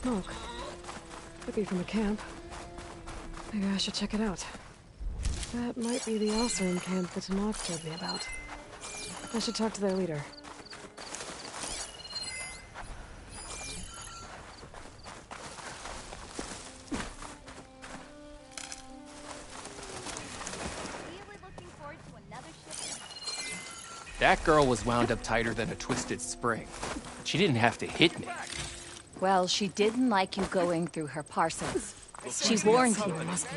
smoke. Could be from a camp. Maybe I should check it out. That might be the Oseram camp that Tanakh told me about. I should talk to their leader. That girl was wound up tighter than a twisted spring. She didn't have to hit me. Well, she didn't like you going through her parcels. She warned you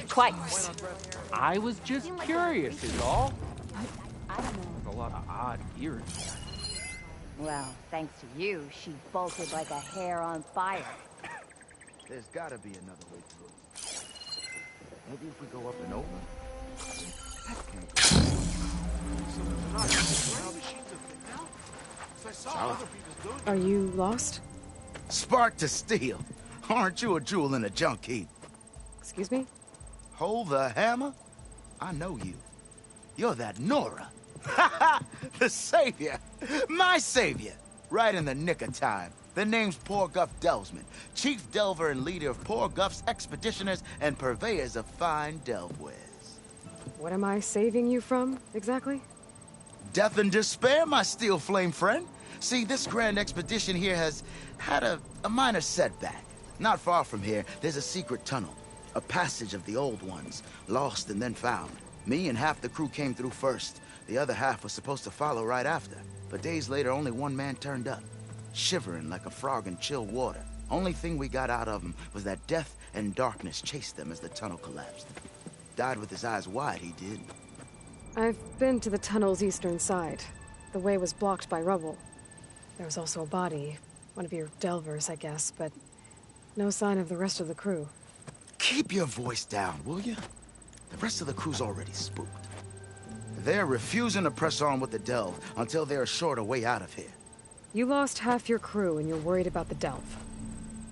twice. I was just curious, is all. A lot of odd ears. Well, thanks to you, she bolted like a hair on fire. There's gotta be another way through. Maybe if we go up and over? That can't be. Are you lost? Spark to steel. Aren't you a jewel in a junk heap? Excuse me? Hold the hammer? I know you. You're that Nora. Ha ha! The savior! My savior! Right in the nick of time. The name's Poor Guff Delvesman, chief delver and leader of Poor Guff's expeditioners and purveyors of fine delvewares. What am I saving you from, exactly? Death and despair, my steel flame friend. See, this grand expedition here has had a minor setback. Not far from here, there's a secret tunnel. A passage of the old ones, lost and then found. Me and half the crew came through first. The other half was supposed to follow right after. But days later, only one man turned up. Shivering like a frog in chill water. Only thing we got out of him was that death and darkness chased them as the tunnel collapsed. Died with his eyes wide, he did. I've been to the tunnel's eastern side. The way was blocked by rubble. There was also a body. One of your delvers, I guess, but no sign of the rest of the crew. Keep your voice down, will you? The rest of the crew's already spooked. They're refusing to press on with the delve until they're assured a way out of here. You lost half your crew and you're worried about the delve.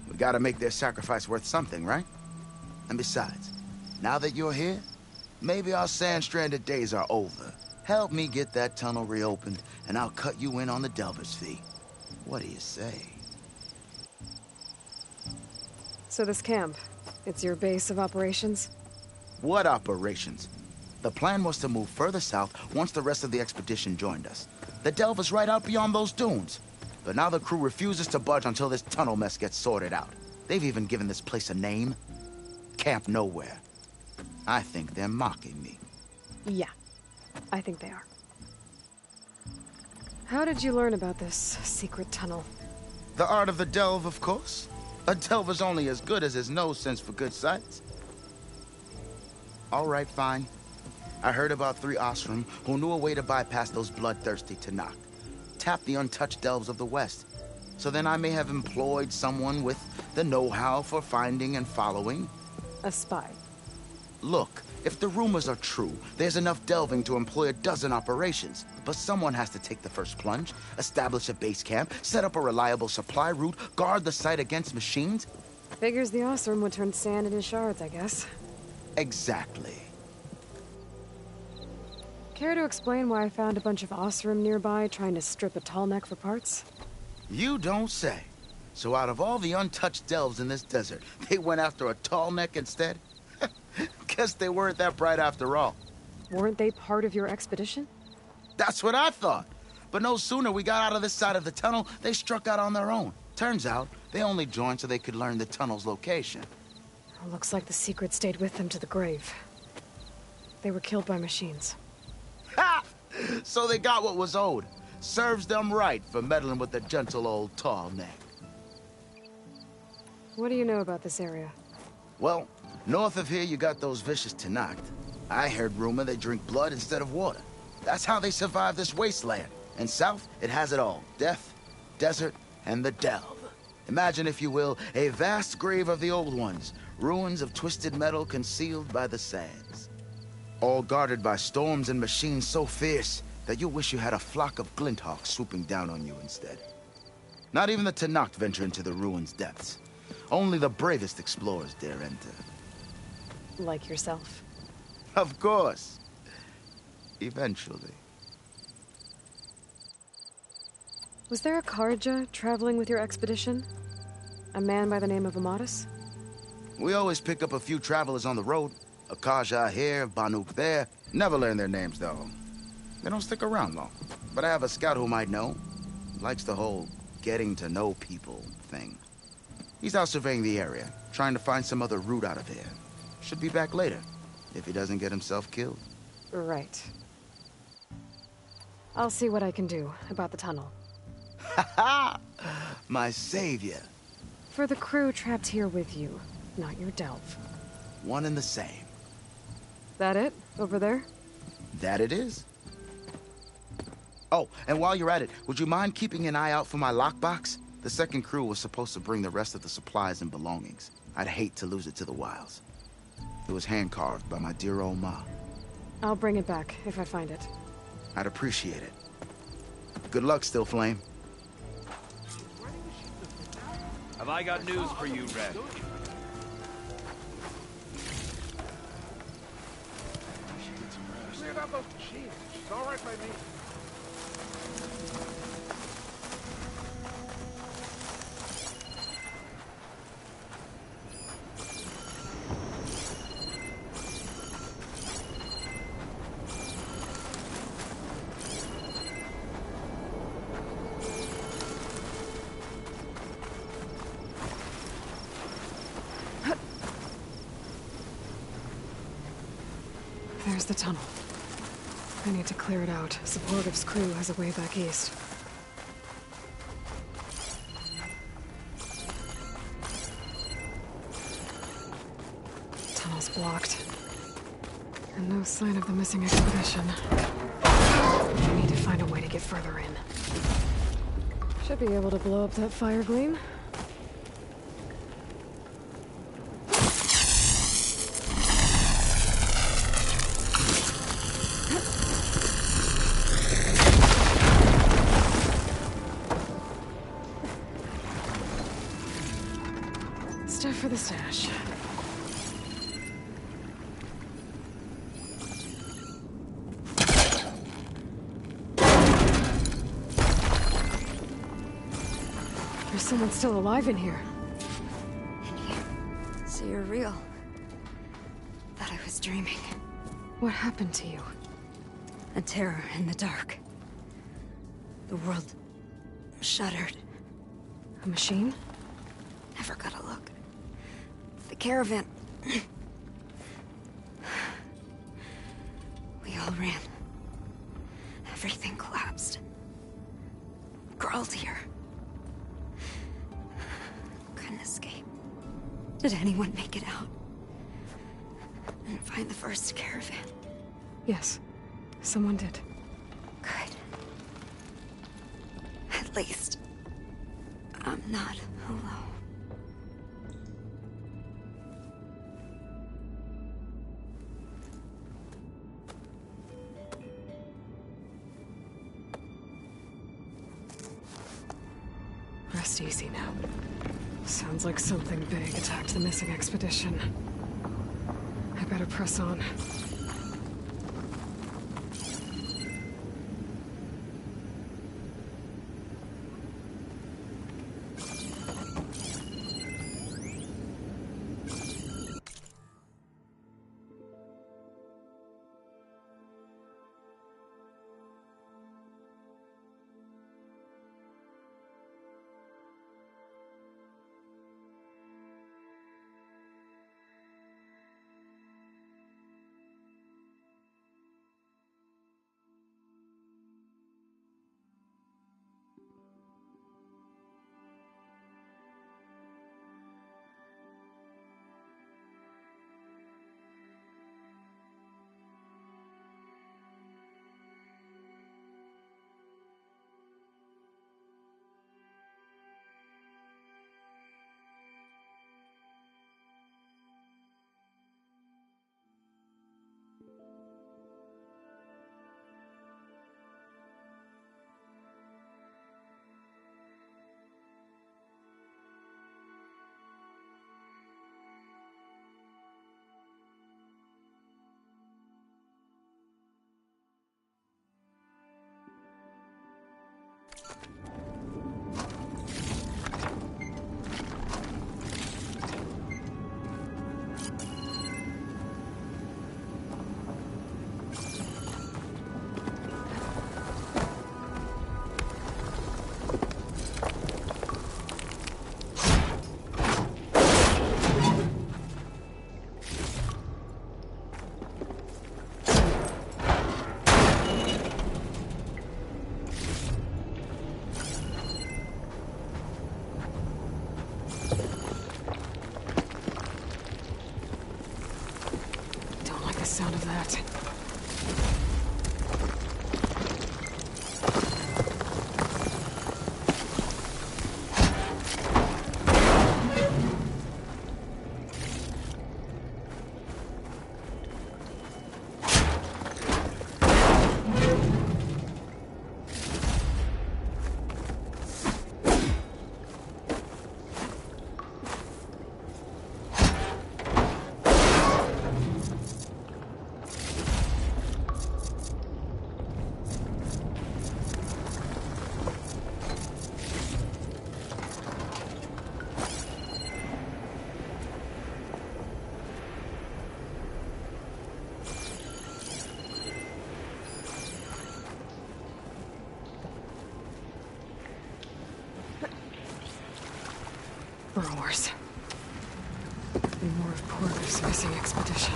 We gotta make their sacrifice worth something, right? And besides, now that you're here, maybe our sand-stranded days are over. Help me get that tunnel reopened, and I'll cut you in on the delver's fee. What do you say? So this camp, it's your base of operations? What operations? The plan was to move further south once the rest of the expedition joined us. The delver's right out beyond those dunes. But now the crew refuses to budge until this tunnel mess gets sorted out. They've even given this place a name. Camp Nowhere. I think they're mocking me. Yeah, I think they are. How did you learn about this secret tunnel? The art of the delve, of course. A delver's only as good as his nose sense for good sights. All right, fine. I heard about 3 Oseram who knew a way to bypass those bloodthirsty Tanakh. Tap the untouched delves of the West. So then I may have employed someone with the know-how for finding and following. A spy. Look, if the rumors are true, there's enough delving to employ a dozen operations. But someone has to take the first plunge, establish a base camp, set up a reliable supply route, guard the site against machines. Figures the Oseram would turn sand into shards, I guess. Exactly. Care to explain why I found a bunch of Oseram nearby trying to strip a tall neck for parts? You don't say. So out of all the untouched delves in this desert, they went after a tall neck instead? Guess they weren't that bright after all. Weren't they part of your expedition? That's what I thought. But no sooner we got out of this side of the tunnel, they struck out on their own. Turns out, they only joined so they could learn the tunnel's location. Looks like the secret stayed with them to the grave. They were killed by machines. Ha! So they got what was owed. Serves them right for meddling with the gentle old tall neck. What do you know about this area? Well, north of here you got those vicious Tanakh. I heard rumor they drink blood instead of water. That's how they survive this wasteland. And south, it has it all. Death, desert, and the delve. Imagine, if you will, a vast grave of the old ones. Ruins of twisted metal concealed by the sands. All guarded by storms and machines so fierce that you wish you had a flock of glinthawks swooping down on you instead. Not even the Tanakh venture into the ruins' depths. Only the bravest explorers dare enter. Like yourself. Of course. Eventually. Was there a Carja traveling with your expedition? A man by the name of Amatus? We always pick up a few travelers on the road. Akaja here, Banuk there. Never learn their names, though. They don't stick around long. But I have a scout who might know. Likes the whole getting to know people thing. He's out surveying the area, trying to find some other route out of here. Should be back later, if he doesn't get himself killed. Right. I'll see what I can do about the tunnel. Ha ha! My savior. For the crew trapped here with you, not your delve. One and the same. That it? Over there? That it is. Oh, and while you're at it, would you mind keeping an eye out for my lockbox? The second crew was supposed to bring the rest of the supplies and belongings. I'd hate to lose it to the wilds. It was hand-carved by my dear old ma. I'll bring it back if I find it. I'd appreciate it. Good luck, Still Flame. Have I got news for you, Red? Cleared out those machines. She's all right by me. There's the tunnel. I need to clear it out. Supportive's crew has a way back east. Tunnel's blocked. And no sign of the missing expedition. I need to find a way to get further in. Should be able to blow up that fire gleam. Stuff for the stash. There's someone still alive in here. So you're real. Thought I was dreaming. What happened to you? A terror in the dark. The world shuddered. A machine? Never got a look. The caravan. We all ran. Everything collapsed. Crawled here. Couldn't escape. Did anyone make it out? And find the first caravan? Yes. Someone did. Good. At least, I'm not alone. Rest easy now. Sounds like something big attacked the missing expedition. I better press on. the sound of that. Burrowers. And more of Porter's missing expedition.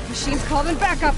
Machine's calling backup!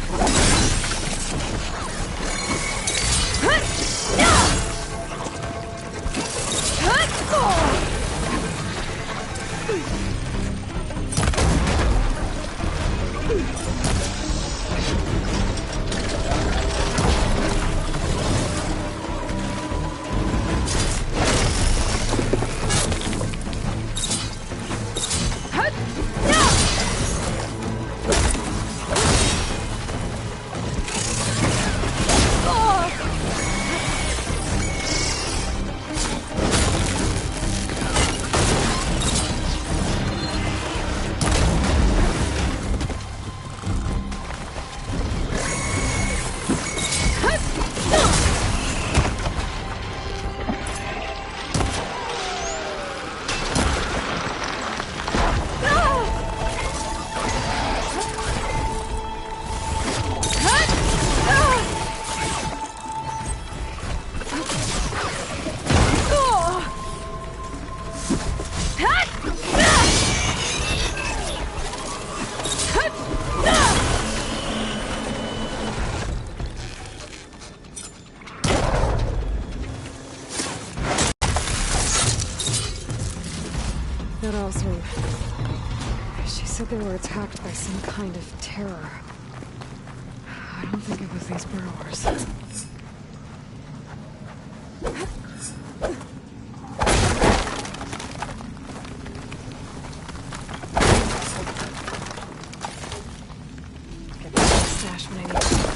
That also... She said they were attacked by some kind of terror. I don't think it was these burrowers. Get back to the stash when I need to.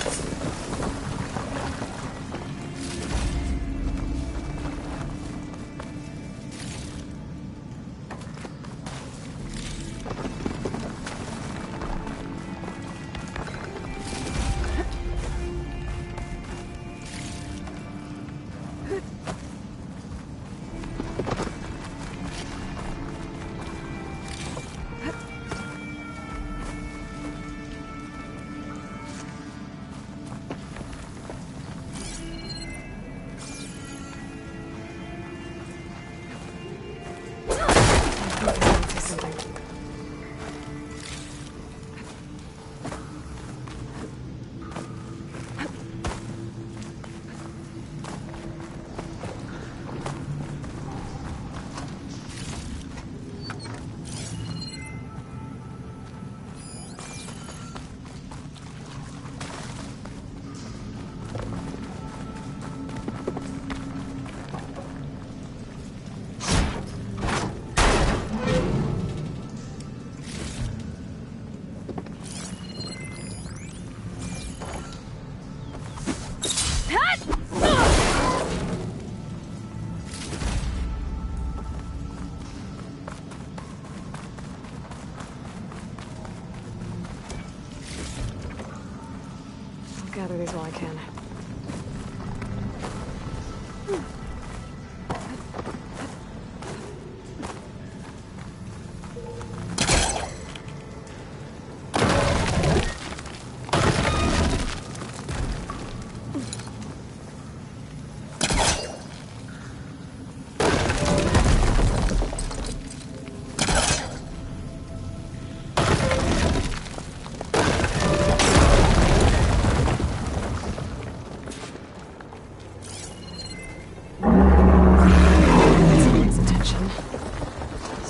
I'll gather these while I can.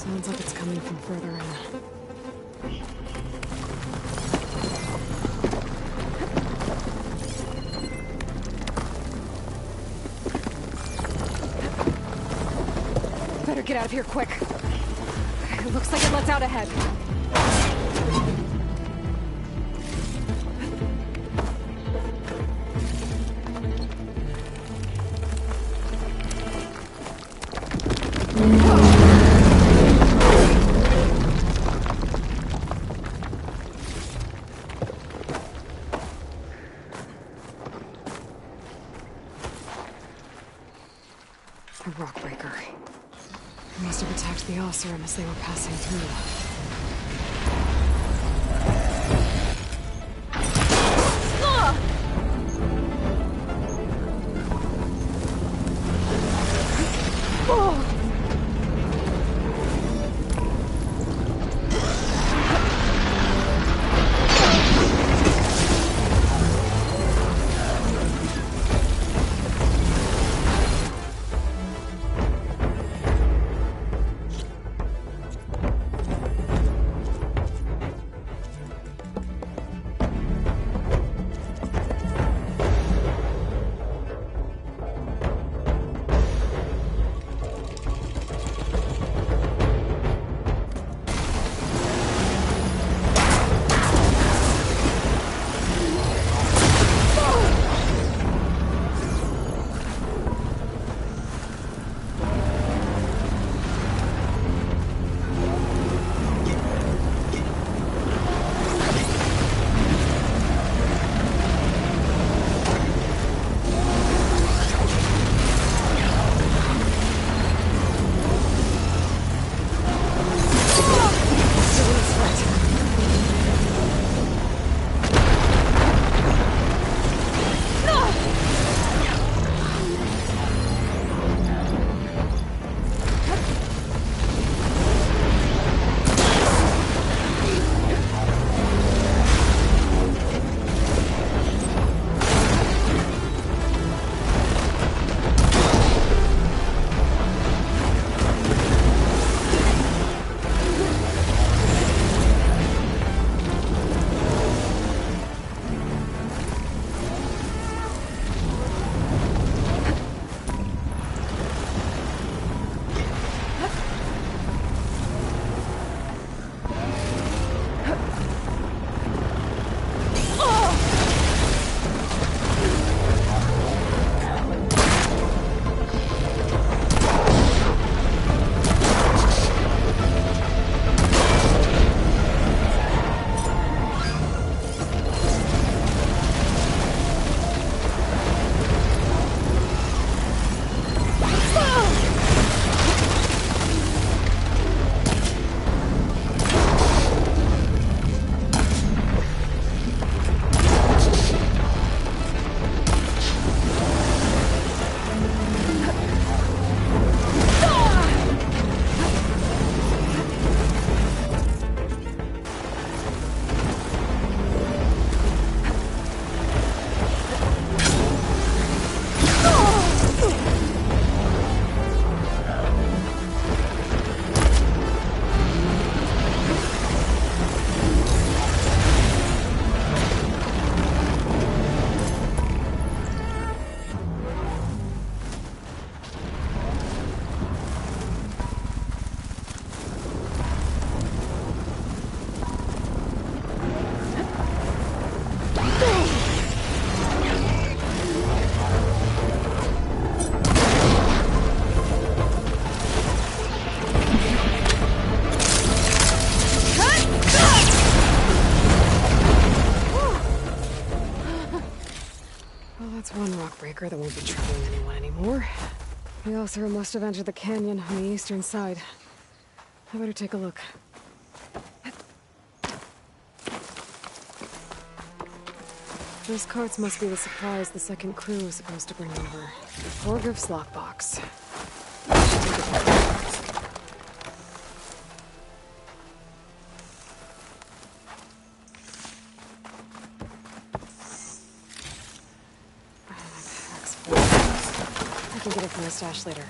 Sounds like it's coming from further in. Better get out of here quick. It looks like it lets out ahead. A rock breaker. They must have attacked the Oseram as they were passing through. That's one rock breaker that won't be troubling anyone anymore. The Oseram must have entered the canyon on the eastern side. I better take a look. Those carts must be the supplies the second crew was supposed to bring over. Torgriff's lockbox. I should take it back. I can get it from the stash later.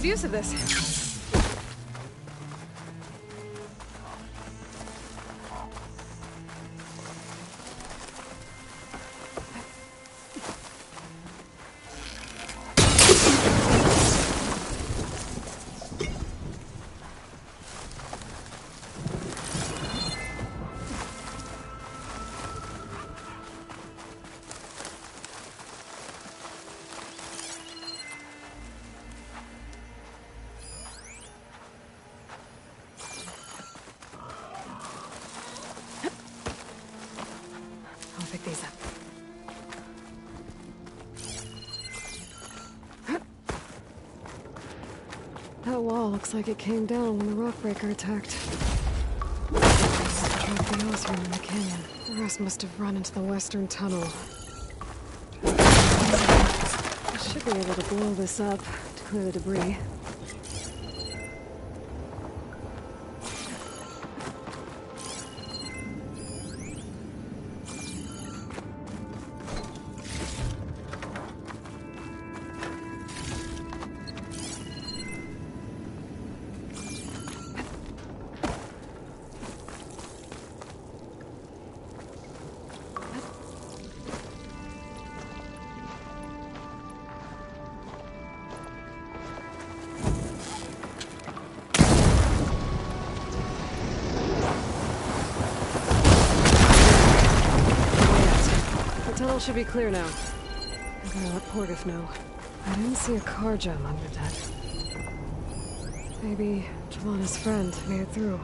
use of this. I'll pick these up. That wall looks like it came down when the Rockbreaker attacked. Dropped the Oz room in the canyon. The rest must have run into the western tunnel. I should be able to blow this up to clear the debris. The tunnel should be clear now. I'm gonna let Portiff know. I didn't see a car jam under that. Maybe Giovanna's friend made it through.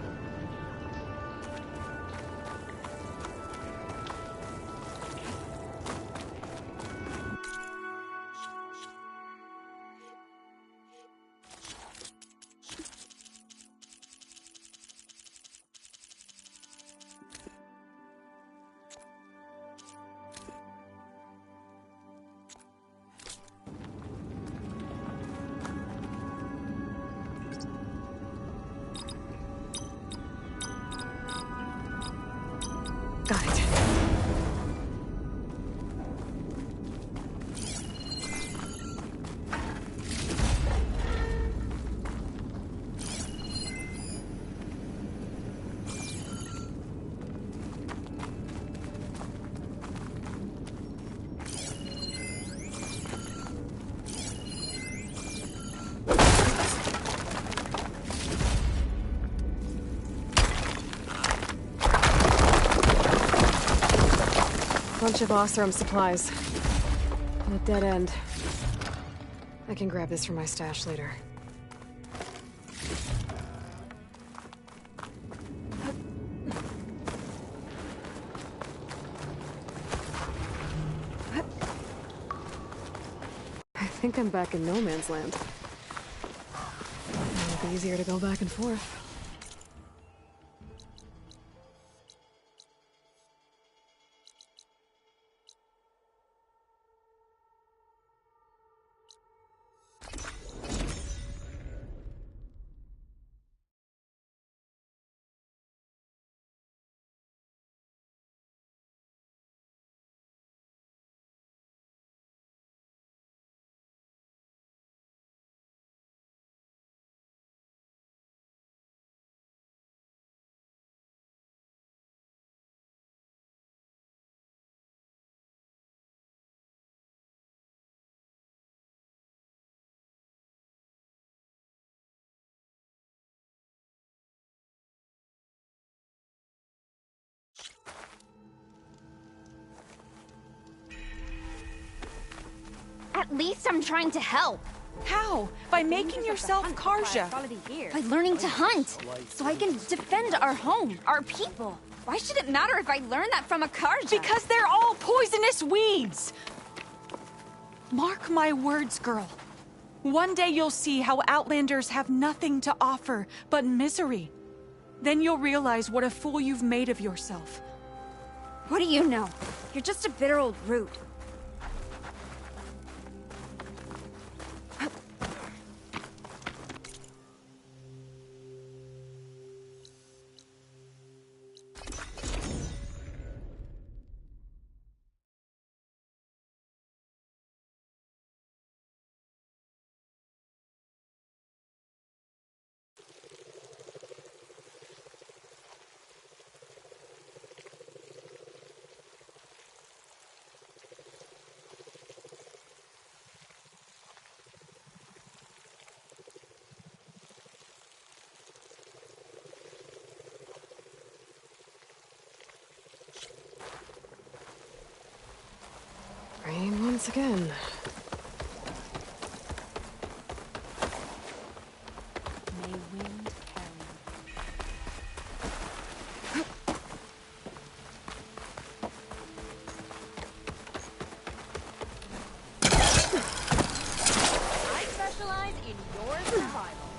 Got it. Bunch of Oseram supplies. And a dead end. I can grab this from my stash later. I think I'm back in no man's land. It'll be easier to go back and forth. At least I'm trying to help. How? By making yourself Karja. By learning to hunt. So I can defend our home, our people. Why should it matter if I learn that from a Karja? Because they're all poisonous weeds! Mark my words, girl. One day you'll see how Outlanders have nothing to offer but misery. Then you'll realize what a fool you've made of yourself. What do you know? You're just a bitter old root. Rain once again. May wind carry I specialize in your survival.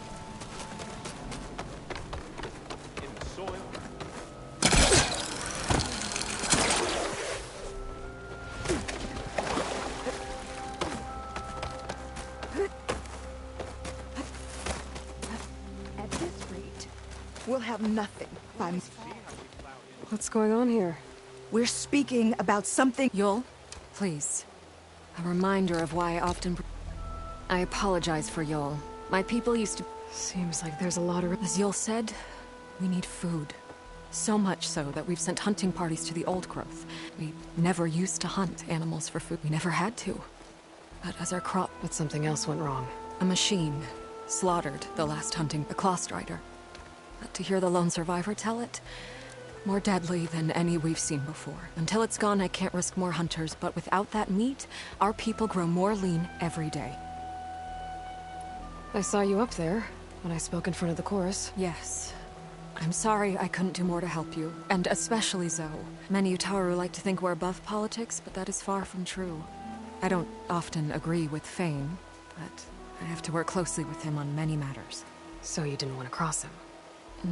In the soil. At this rate, we'll have nothing. What's going on here? We're speaking about something. Yul, please. A reminder of why I often... I apologize for Yul. My people used to... Seems like there's a lot of... As Yul said, we need food. So much so that we've sent hunting parties to the Old Growth. We never used to hunt animals for food. We never had to. But as our crop... But something else went wrong. A machine slaughtered the last hunting, the Clawstrider. But to hear the lone survivor tell it, more deadly than any we've seen before. Until it's gone, I can't risk more hunters, but without that meat, our people grow more lean every day. I saw you up there when I spoke in front of the chorus. Yes. I'm sorry I couldn't do more to help you, and especially Zoe. Many Utaru like to think we're above politics, but that is far from true. I don't often agree with Fane, but I have to work closely with him on many matters. So you didn't want to cross him?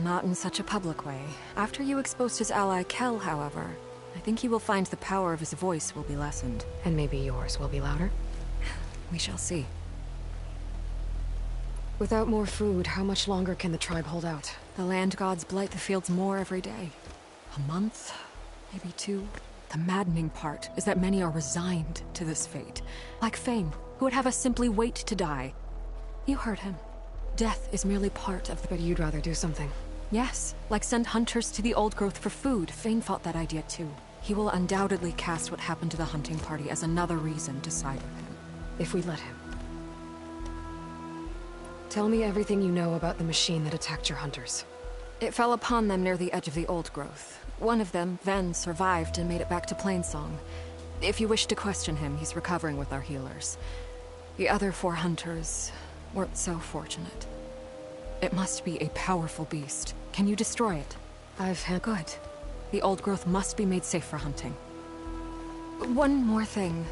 Not in such a public way. After you exposed his ally Kel, however, I think he will find the power of his voice will be lessened. And maybe yours will be louder? We shall see. Without more food, how much longer can the tribe hold out? The land gods blight the fields more every day. A month? Maybe 2? The maddening part is that many are resigned to this fate. Like Fane, who would have us simply wait to die. You heard him. Death is merely part of the... But you'd rather do something. Yes, like send hunters to the Old Growth for food. Fane fought that idea too. He will undoubtedly cast what happened to the hunting party as another reason to side with him. If we let him. Tell me everything you know about the machine that attacked your hunters. It fell upon them near the edge of the Old Growth. One of them, Ven, survived and made it back to Plainsong. If you wish to question him, he's recovering with our healers. The other 4 hunters weren't so fortunate. It must be a powerful beast. Can you destroy it? I've had... Good. The Old Growth must be made safe for hunting. One more thing.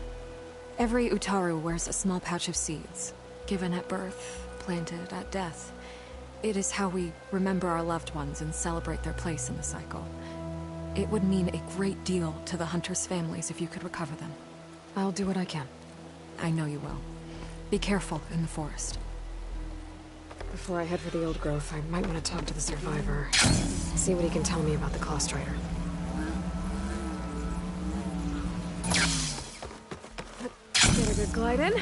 Every Utaru wears a small pouch of seeds, given at birth, planted at death. It is how we remember our loved ones and celebrate their place in the cycle. It would mean a great deal to the hunters' families if you could recover them. I'll do what I can. I know you will. Be careful in the forest. Before I head for the Old Growth, I might want to talk to the survivor. See what he can tell me about the Clawstrider. Get a good glide in.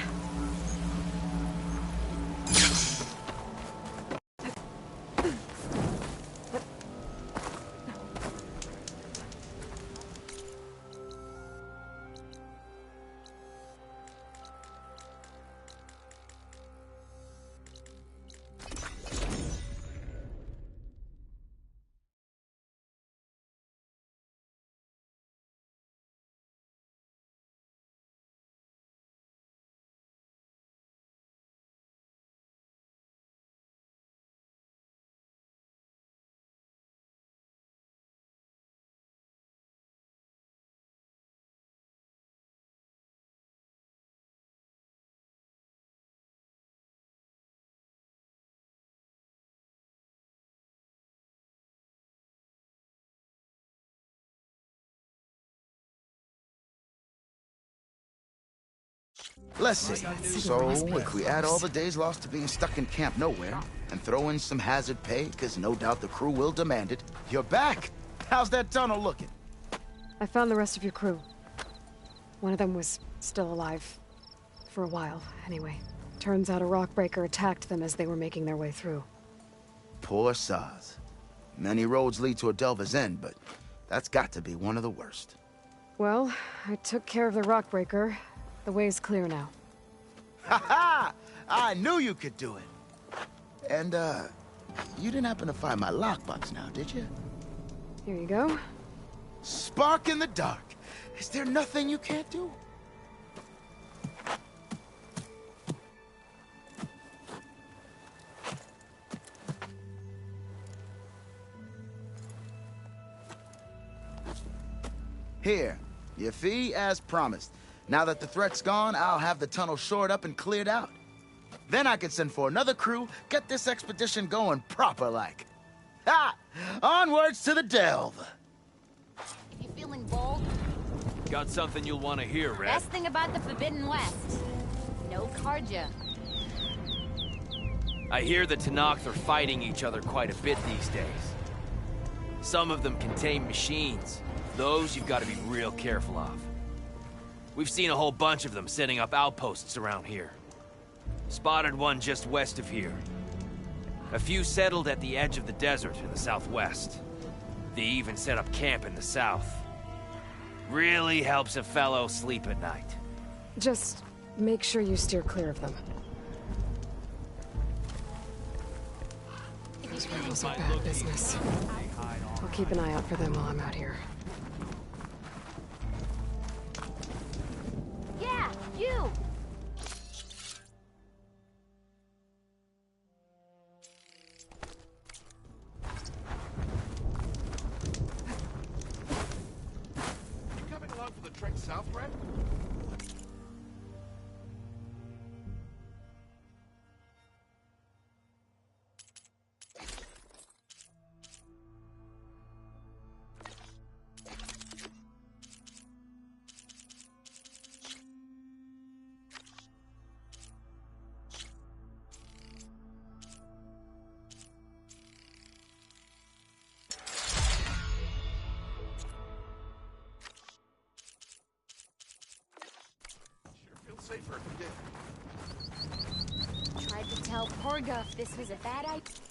Let's see. So, if we add all the days lost to being stuck in Camp Nowhere, and throw in some hazard pay, because no doubt the crew will demand it, you're back! How's that tunnel looking? I found the rest of your crew. One of them was still alive. For a while, anyway. Turns out a rockbreaker attacked them as they were making their way through. Poor Saz. Many roads lead to a Delver's End, but that's got to be one of the worst. Well, I took care of the rockbreaker. The way's clear now. Ha ha! I knew you could do it! And, you didn't happen to find my lockbox now, did you? Here you go. Spark in the dark. Is there nothing you can't do? Here, your fee as promised. Now that the threat's gone, I'll have the tunnel shored up and cleared out. Then I can send for another crew, get this expedition going proper-like. Ha! Onwards to the delve! You feeling bold? Got something you'll want to hear, Red. Best thing about the Forbidden West. No Karja. I hear the Tenakth are fighting each other quite a bit these days. Some of them contain machines. Those you've got to be real careful of. We've seen a whole bunch of them setting up outposts around here. Spotted one just west of here. A few settled at the edge of the desert in the southwest. They even set up camp in the south. Really helps a fellow sleep at night. Just make sure you steer clear of them. Those rebels are bad business. I'll keep an eye out for them while I'm out here. Yeah, you! Coming along for the trek south, Red? Tried to tell Korgoth this was a bad idea.